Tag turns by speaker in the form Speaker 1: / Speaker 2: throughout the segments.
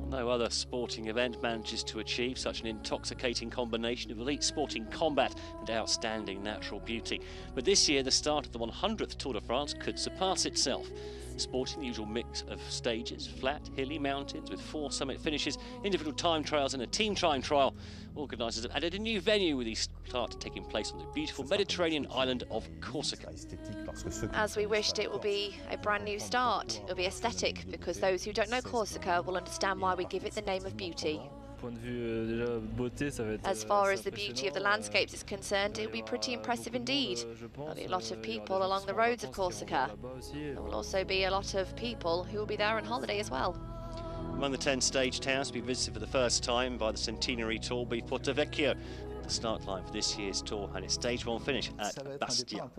Speaker 1: No other sporting event manages to achieve such an intoxicating combination of elite sporting combat and outstanding natural beauty. But this year, the start of the 100th Tour de France could surpass itself. Sporting the usual mix of stages, flat, hilly mountains with 4 summit finishes, individual time trials and a team time trial, organisers have added a new venue with the start taking place on the beautiful Mediterranean island of Corsica.
Speaker 2: As we wished, it will be a brand new start. It will be aesthetic, because those who don't know Corsica will understand why we give it the name of beauty. As far as the beauty of the landscapes is concerned, it will be pretty impressive indeed. There will be a lot of people along the roads of Corsica. There will also be a lot of people who will be there on holiday as well.
Speaker 1: Among the 10 stage towns to be visited for the first time by the Centenary Tour will be Porto-Vecchio, the start line for this year's tour, and its stage 1 finish at Bastia.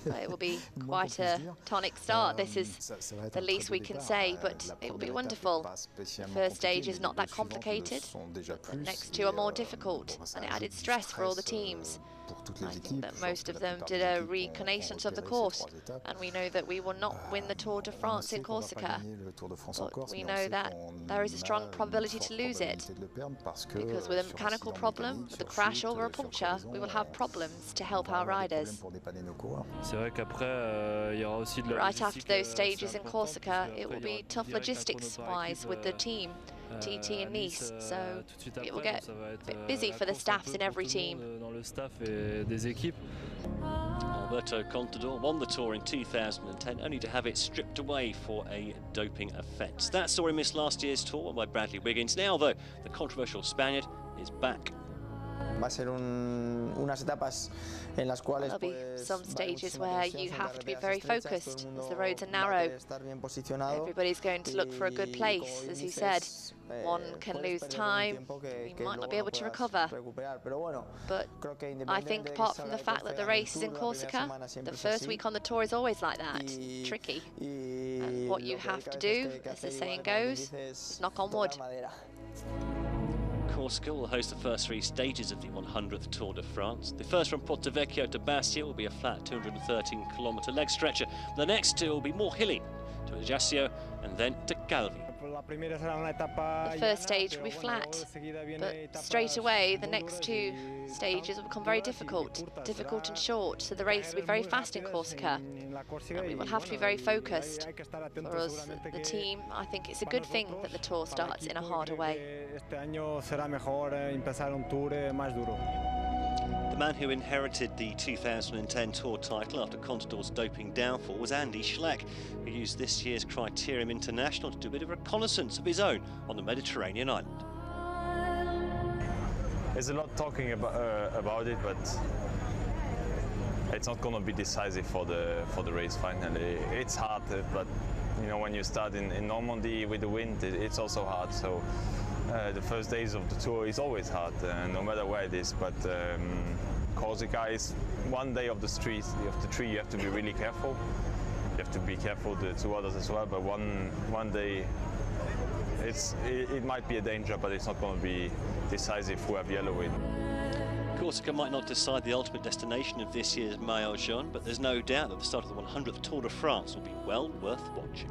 Speaker 2: It will be quite a tonic start, this is the least we can say, but it will be wonderful. The first stage is not that complicated, but the next 2 are more difficult, and it added stress for all the teams. I think that most of them did a reconnaissance of the course, and we know that we will not win the Tour de France in Corsica, but we know that there is a strong probability to lose it, because with a mechanical problem, with a crash or a puncture, we will have problems to help our riders. Right after those stages in Corsica, it will be tough logistics-wise with the team, TT and Nice, so it will get a bit busy for the staffs in every team.
Speaker 1: Alberto Contador won the Tour in 2010, only to have it stripped away for a doping offence. That story missed last year's Tour by Bradley Wiggins. Now, though, the controversial Spaniard is back.
Speaker 2: There'll be some stages where you have to be very focused, as the roads are narrow. Everybody's going to look for a good place, as you said. One can lose time, you might not be able to recover. But I think, apart from the fact that the race is in Corsica, the first week on the Tour is always like that, tricky. And what you have to do, as the saying goes, is knock on wood.
Speaker 1: Corsica will host the first 3 stages of the 100th Tour de France. The first from Porto-Vecchio to Bastia will be a flat 213-kilometre leg stretcher. The next 2 will be more hilly, to Ajaccio and then to Calvi.
Speaker 2: The first stage will be flat, but straight away the next 2 stages will become very difficult and short, so the race will be very fast in Corsica. And we will have to be very focused. For us, the team, I think it's a good thing that the Tour starts in a harder way.
Speaker 1: The man who inherited the 2010 Tour title after Contador's doping downfall was Andy Schleck, who used this year's Criterium International to do a bit of reconnaissance of his own on the Mediterranean island.
Speaker 3: There's a lot talking about it, but it's not going to be decisive for the race finally. It's hard, but you know, when you start in Normandy with the wind, it's also hard. So the first days of the Tour is always hard, no matter where it is. But Corsica is one day of the 3 you have to be really careful. You have to be careful the 2 others as well. But one day, it might be a danger, but it's not going to be decisive who have yellow in.
Speaker 1: Corsica might not decide the ultimate destination of this year's Maillot Jaune, but there's no doubt that the start of the 100th Tour de France will be well worth watching.